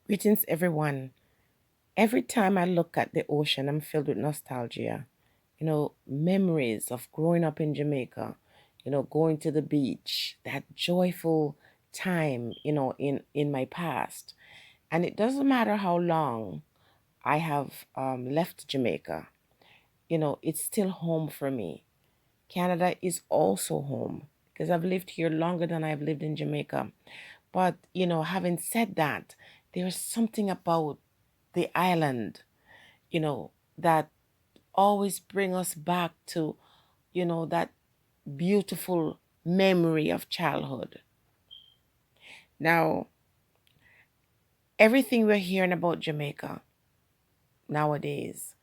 Greetings, everyone. Every time I look at the ocean, I'm filled with nostalgia. Memories of growing up in Jamaica, going to the beach, that joyful time, in my past. And it doesn't matter how long I have left Jamaica, it's still home for me. Canada is also home because I've lived here longer than I've lived in Jamaica. But, having said that, there's something about the island, that always bring us back to, that beautiful memory of childhood. Now, everything we're hearing about Jamaica nowadays,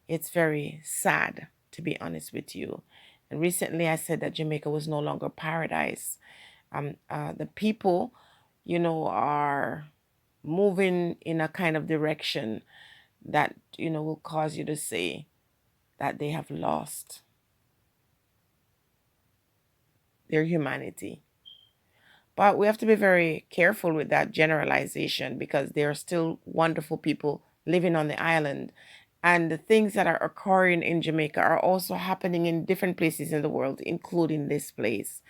it's very sad, to be honest with you. And recently I said that Jamaica was no longer paradise. The people, are moving in a kind of direction that, will cause you to say that they have lost their humanity. But we have to be very careful with that generalization because there are still wonderful people living on the island. And the things that are occurring in Jamaica are also happening in different places in the world, including this place.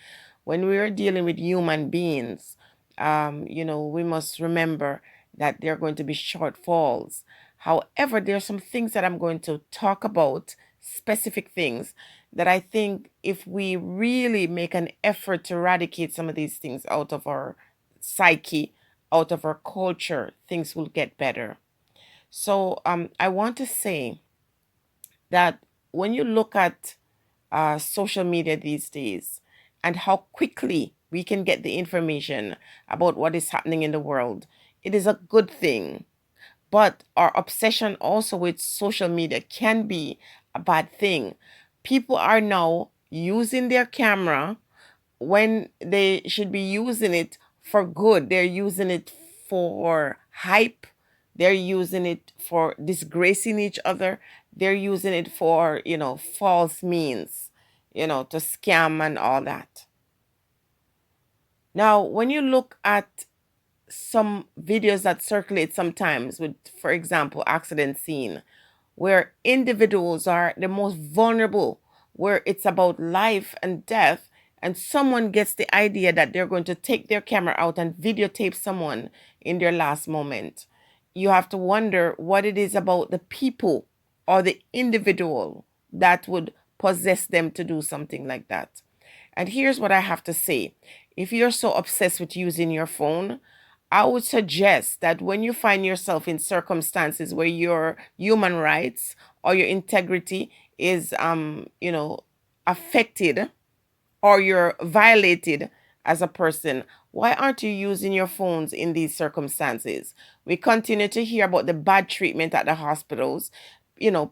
When we are dealing with human beings, we must remember that there are going to be shortfalls. However, there are some things that I'm going to talk about, specific things that I think if we really make an effort to eradicate some of these things out of our psyche, out of our culture, things will get better. So I want to say that when you look at social media these days and how quickly we can get the information about what is happening in the world, it is a good thing. But our obsession also with social media can be a bad thing. People are now using their camera when they should be using it for good. They're using it for hype. They're using it for disgracing each other. They're using it for, false means, to scam and all that. Now, when you look at some videos that circulate sometimes with, for example, accident scene, where individuals are the most vulnerable, where it's about life and death, and someone gets the idea that they're going to take their camera out and videotape someone in their last moment. You have to wonder what it is about the people or the individual that would possess them to do something like that. And here's what I have to say. If you're so obsessed with using your phone, I would suggest that when you find yourself in circumstances where your human rights or your integrity is affected or you're violated as a person, why aren't you using your phones in these circumstances? We continue to hear about the bad treatment at the hospitals,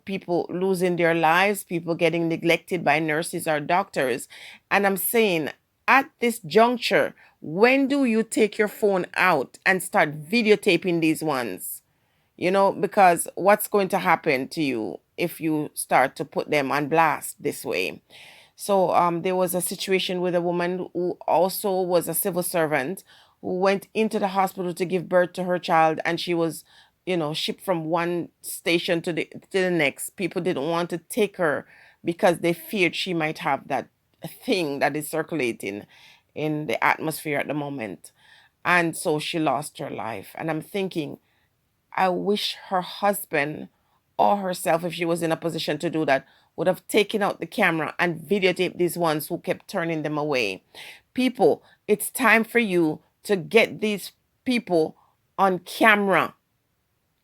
people losing their lives, people getting neglected by nurses or doctors. And I'm saying, at this juncture, when do you take your phone out and start videotaping these ones? Because what's going to happen to you if you start to put them on blast this way? So there was a situation with a woman who also was a civil servant who went into the hospital to give birth to her child, and she was, shipped from one station to the next. People didn't want to take her because they feared she might have that thing that is circulating in the atmosphere at the moment. And so she lost her life. And I'm thinking, I wish her husband or herself, if she was in a position to do that, would have taken out the camera and videotaped these ones who kept turning them away. People, it's time for you to get these people on camera.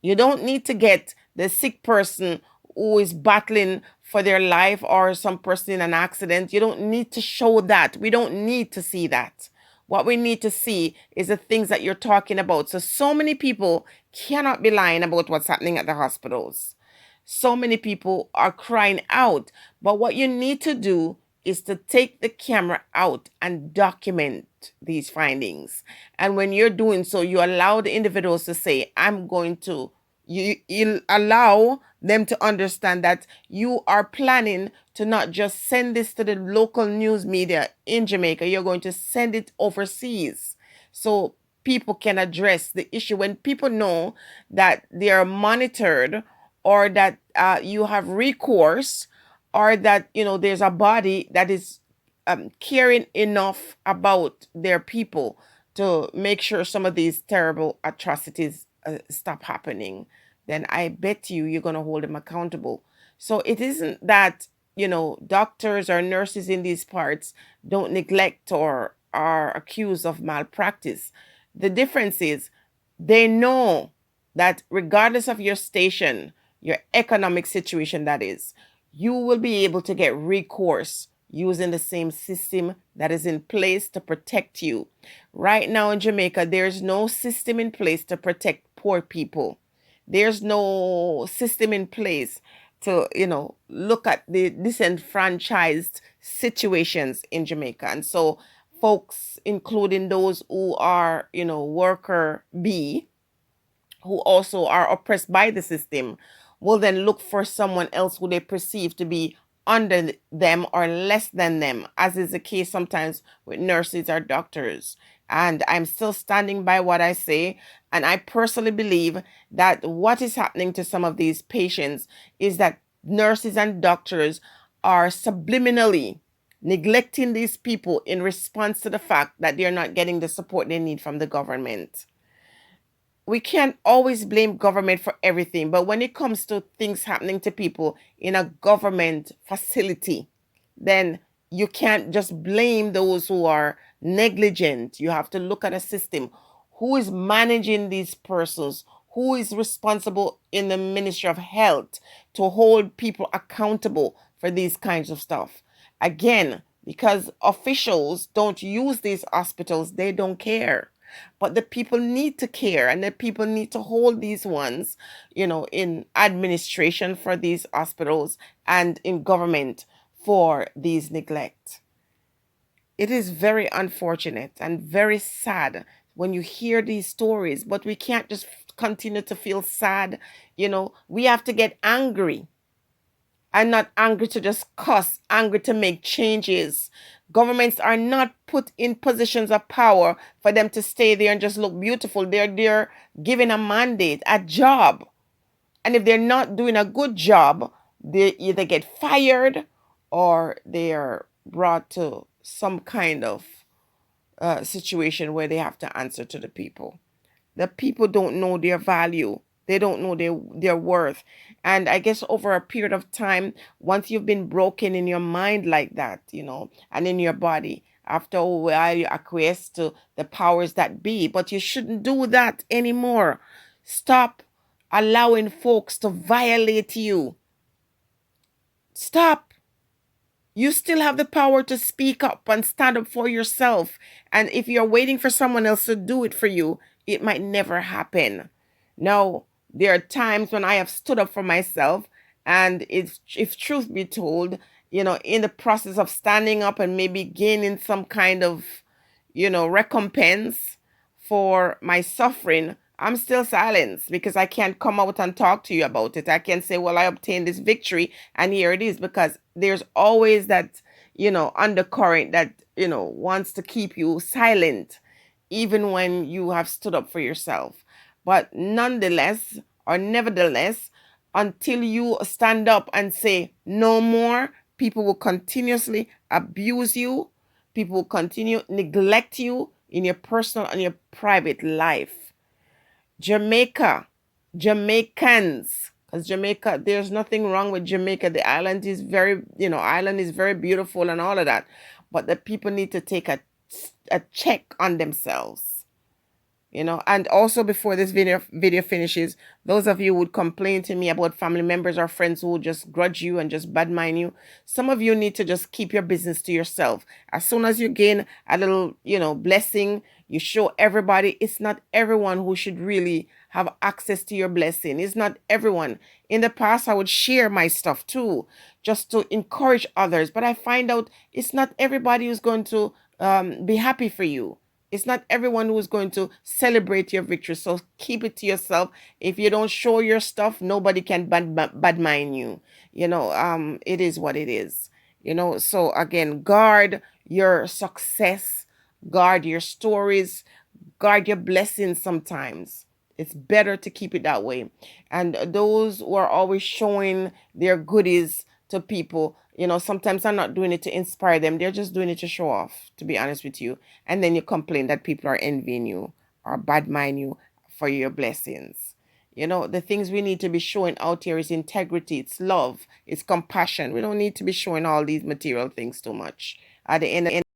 You don't need to get the sick person who is battling for their life or some person in an accident. You don't need to show that. We don't need to see that. What we need to see is the things that you're talking about. So many people cannot be lying about what's happening at the hospitals. So many people are crying out. But what you need to do is to take the camera out and document these findings. And when you're doing so, you allow the individuals to say, I'm going to, you allow them to understand that you are planning to not just send this to the local news media in Jamaica, you're going to send it overseas. So people can address the issue, when people know that they are monitored, or that you have recourse, or that there's a body that is caring enough about their people to make sure some of these terrible atrocities stop happening, then I bet you're going to hold them accountable. So it isn't that doctors or nurses in these parts don't neglect or are accused of malpractice. The difference is they know that regardless of your station, your economic situation, that is, you will be able to get recourse using the same system that is in place to protect you. Right now in Jamaica, there's no system in place to protect poor people. There's no system in place to, look at the disenfranchised situations in Jamaica. And so folks, including those who are, worker B, who also are oppressed by the system, will then look for someone else who they perceive to be under them or less than them, as is the case sometimes with nurses or doctors. And I'm still standing by what I say. And I personally believe that what is happening to some of these patients is that nurses and doctors are subliminally neglecting these people in response to the fact that they're not getting the support they need from the government. We can't always blame government for everything, but when it comes to things happening to people in a government facility, then you can't just blame those who are negligent. You have to look at a system. Who is managing these persons? Who is responsible in the Ministry of Health to hold people accountable for these kinds of stuff? Again, because officials don't use these hospitals, they don't care. But the people need to care, and the people need to hold these ones, in administration for these hospitals and in government for these neglect. It is very unfortunate and very sad when you hear these stories, but we can't just continue to feel sad. We have to get angry, and not angry to just cuss, angry to make changes. Governments are not put in positions of power for them to stay there and just look beautiful. They're given a mandate, a job. And if they're not doing a good job, they either get fired or they are brought to some kind of situation where they have to answer to the people. The people don't know their value. They don't know their worth. And I guess over a period of time, once you've been broken in your mind like that, and in your body, after a while you acquiesce to the powers that be. But you shouldn't do that anymore. Stop allowing folks to violate you. Stop. You still have the power to speak up and stand up for yourself. And if you're waiting for someone else to do it for you, it might never happen. Now, there are times when I have stood up for myself, and if truth be told, in the process of standing up and maybe gaining some kind of, recompense for my suffering, I'm still silenced because I can't come out and talk to you about it. I can say, well, I obtained this victory and here it is, because there's always that, undercurrent that, wants to keep you silent, even when you have stood up for yourself. But nonetheless, or nevertheless, until you stand up and say no more, people will continuously abuse you. People will continue neglect you in your personal and your private life. Jamaica, Jamaicans, because Jamaica, there's nothing wrong with Jamaica. The island is island is very beautiful and all of that. But the people need to take a check on themselves. And also, before this video finishes, those of you who would complain to me about family members or friends who would just grudge you and just badmine you, some of you need to just keep your business to yourself. As soon as you gain a little, blessing, you show everybody. It's not everyone who should really have access to your blessing. It's not everyone. In the past, I would share my stuff too, just to encourage others. But I find out it's not everybody who's going to be happy for you. It's not everyone who is going to celebrate your victory. So keep it to yourself. If you don't show your stuff, nobody can badmine you. It is what it is. So again, guard your success, guard your stories, guard your blessings sometimes. It's better to keep it that way. And those who are always showing their goodies to people, sometimes I'm not doing it to inspire them. They're just doing it to show off, to be honest with you. And then you complain that people are envying you or bad mind you for your blessings. The things we need to be showing out here is integrity, it's love, it's compassion. We don't need to be showing all these material things too much. At the end